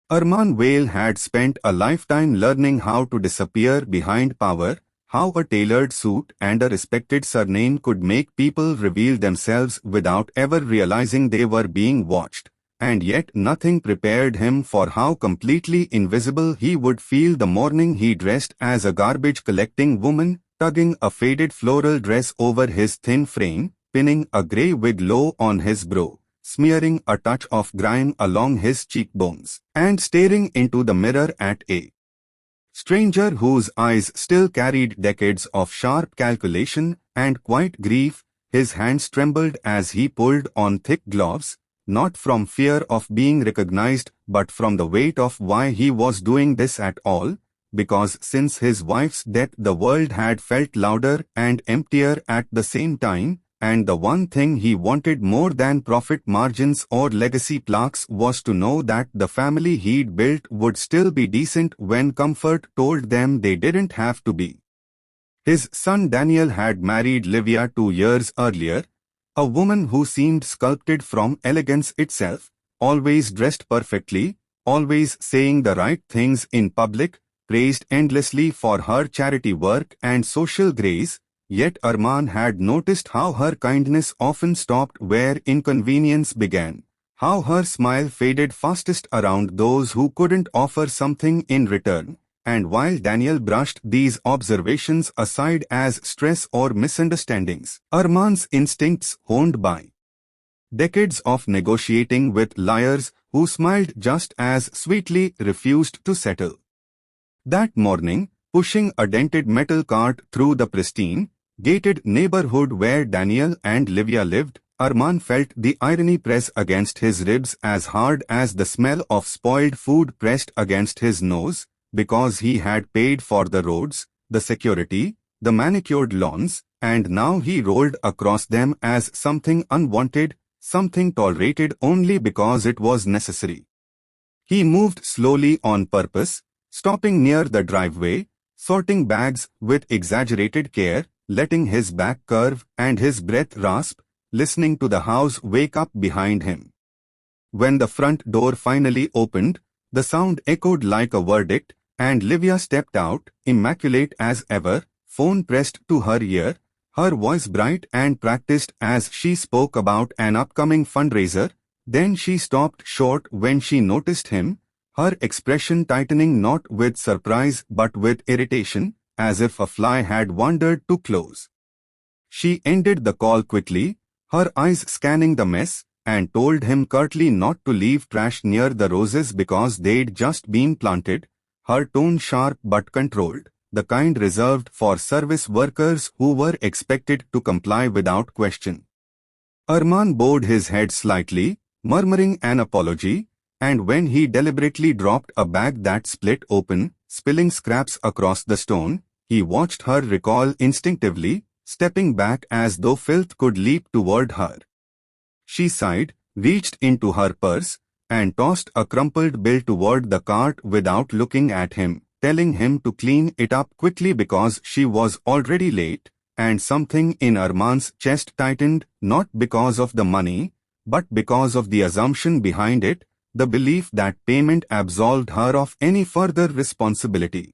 Arman Vale had spent a lifetime learning how to disappear behind power, how a tailored suit and a respected surname could make people reveal themselves without ever realizing they were being watched. And yet nothing prepared him for how completely invisible he would feel the morning he dressed as a garbage-collecting woman, tugging a faded floral dress over his thin frame, pinning a grey wig low on his brow, smearing a touch of grime along his cheekbones, and staring into the mirror at a stranger whose eyes still carried decades of sharp calculation and quiet grief. His hands trembled as he pulled on thick gloves, not from fear of being recognized but from the weight of why he was doing this at all, because since his wife's death the world had felt louder and emptier at the same time, and the one thing he wanted more than profit margins or legacy plaques was to know that the family he'd built would still be decent when comfort told them they didn't have to be. His son Daniel had married Livia 2 years earlier, a woman who seemed sculpted from elegance itself, always dressed perfectly, always saying the right things in public, praised endlessly for her charity work and social grace. Yet Arman had noticed how her kindness often stopped where inconvenience began, how her smile faded fastest around those who couldn't offer something in return. And while Daniel brushed these observations aside as stress or misunderstandings, Arman's instincts, honed by decades of negotiating with liars who smiled just as sweetly, refused to settle. That morning, pushing a dented metal cart through the pristine, gated neighborhood where Daniel and Livia lived, Arman felt the irony press against his ribs as hard as the smell of spoiled food pressed against his nose, because he had paid for the roads, the security, the manicured lawns, and now he rolled across them as something unwanted, something tolerated only because it was necessary. He moved slowly on purpose, stopping near the driveway, sorting bags with exaggerated care, letting his back curve and his breath rasp, listening to the house wake up behind him. When the front door finally opened, the sound echoed like a verdict, and Livia stepped out, immaculate as ever, phone pressed to her ear, her voice bright and practiced as she spoke about an upcoming fundraiser. Then she stopped short when she noticed him, her expression tightening not with surprise but with irritation, as if a fly had wandered too close. She ended the call quickly, her eyes scanning the mess, and told him curtly not to leave trash near the roses because they'd just been planted, her tone sharp but controlled, the kind reserved for service workers who were expected to comply without question. Arman bowed his head slightly, murmuring an apology, and when he deliberately dropped a bag that split open, spilling scraps across the stone, he watched her recoil instinctively, stepping back as though filth could leap toward her. She sighed, reached into her purse, and tossed a crumpled bill toward the cart without looking at him, telling him to clean it up quickly because she was already late, and something in Arman's chest tightened, not because of the money, but because of the assumption behind it, the belief that payment absolved her of any further responsibility.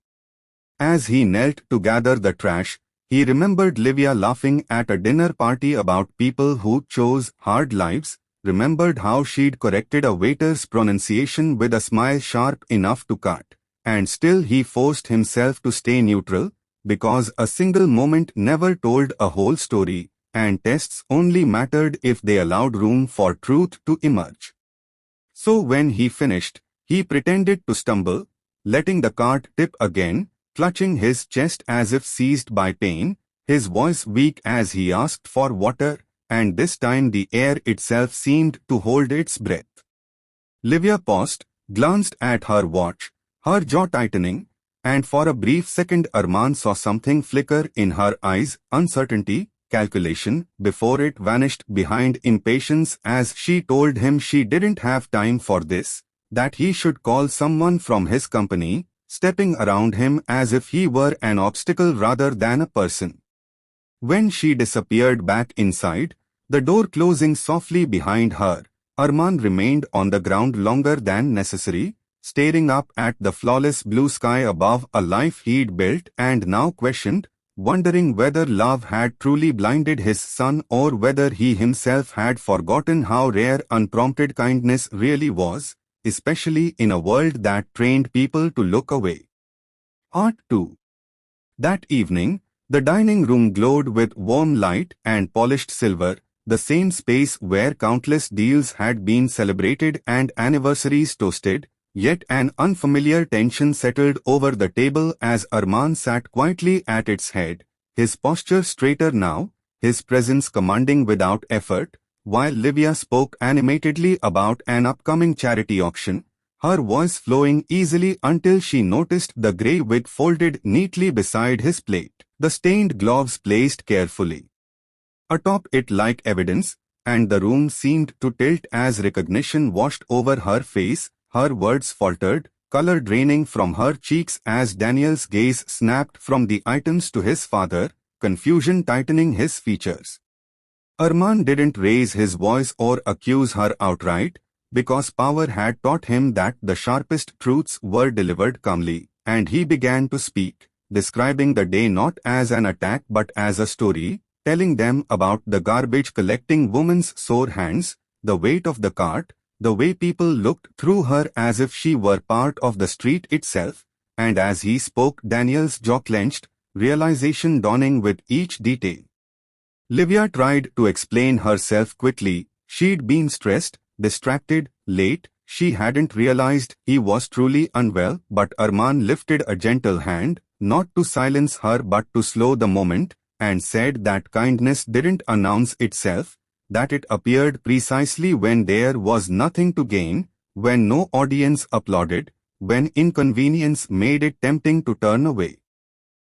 As he knelt to gather the trash, he remembered Livia laughing at a dinner party about people who chose hard lives, remembered how she'd corrected a waiter's pronunciation with a smile sharp enough to cut, and still he forced himself to stay neutral, because a single moment never told a whole story, and tests only mattered if they allowed room for truth to emerge. So when he finished, he pretended to stumble, letting the cart tip again, clutching his chest as if seized by pain, his voice weak as he asked for water, and this time the air itself seemed to hold its breath. Livia paused, glanced at her watch, her jaw tightening, and for a brief second Arman saw something flicker in her eyes, uncertainty, calculation, before it vanished behind impatience as she told him she didn't have time for this, that he should call someone from his company, stepping around him as if he were an obstacle rather than a person. When she disappeared back inside, the door closing softly behind her, Arman remained on the ground longer than necessary, staring up at the flawless blue sky above a life he'd built and now questioned, wondering whether love had truly blinded his son or whether he himself had forgotten how rare unprompted kindness really was, especially in a world that trained people to look away. Part 2. That evening, the dining room glowed with warm light and polished silver, the same space where countless deals had been celebrated and anniversaries toasted, yet an unfamiliar tension settled over the table as Arman sat quietly at its head, his posture straighter now, his presence commanding without effort, while Livia spoke animatedly about an upcoming charity auction, her voice flowing easily until she noticed the grey wig folded neatly beside his plate, the stained gloves placed carefully atop it like evidence, and the room seemed to tilt as recognition washed over her face. Her words faltered, color draining from her cheeks as Daniel's gaze snapped from the items to his father, confusion tightening his features. Arman didn't raise his voice or accuse her outright, because power had taught him that the sharpest truths were delivered calmly, and he began to speak, describing the day not as an attack but as a story, telling them about the garbage-collecting woman's sore hands, the weight of the cart, the way people looked through her as if she were part of the street itself, and as he spoke Daniel's jaw clenched, realization dawning with each detail. Livia tried to explain herself quickly. She'd been stressed, distracted, late. She hadn't realized he was truly unwell, but Arman lifted a gentle hand, not to silence her but to slow the moment, and said that kindness didn't announce itself, that it appeared precisely when there was nothing to gain, when no audience applauded, when inconvenience made it tempting to turn away.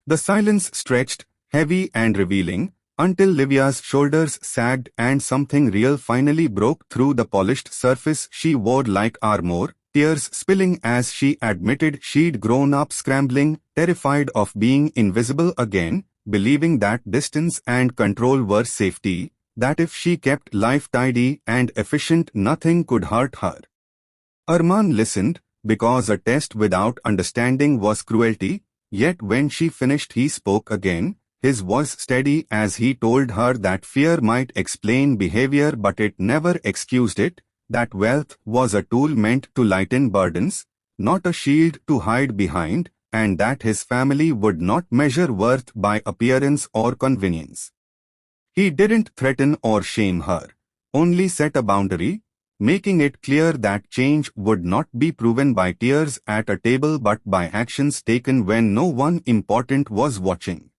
The silence stretched, heavy and revealing, until Livia's shoulders sagged and something real finally broke through the polished surface she wore like armor, tears spilling as she admitted she'd grown up scrambling, terrified of being invisible again, believing that distance and control were safety, that if she kept life tidy and efficient nothing could hurt her. Arman listened, because a test without understanding was cruelty, yet when she finished he spoke again, his voice steady as he told her that fear might explain behavior but it never excused it, that wealth was a tool meant to lighten burdens, not a shield to hide behind, and that his family would not measure worth by appearance or convenience. He didn't threaten or shame her, only set a boundary, making it clear that change would not be proven by tears at a table but by actions taken when no one important was watching.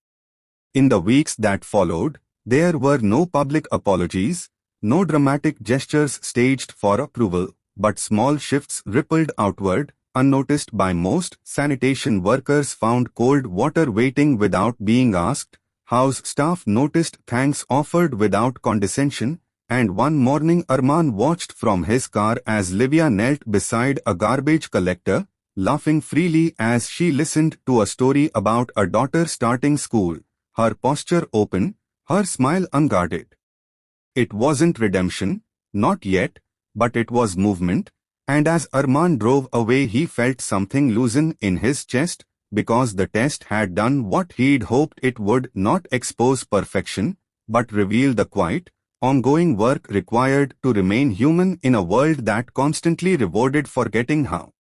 In the weeks that followed, there were no public apologies, no dramatic gestures staged for approval, but small shifts rippled outward, unnoticed by most. Sanitation workers found cold water waiting without being asked, house staff noticed thanks offered without condescension, and one morning Arman watched from his car as Livia knelt beside a garbage collector, laughing freely as she listened to a story about a daughter starting school, her posture open, her smile unguarded. It wasn't redemption, not yet, but it was movement, and as Arman drove away he felt something loosen in his chest, because the test had done what he'd hoped it would, not expose perfection, but reveal the quiet, ongoing work required to remain human in a world that constantly rewarded forgetting how.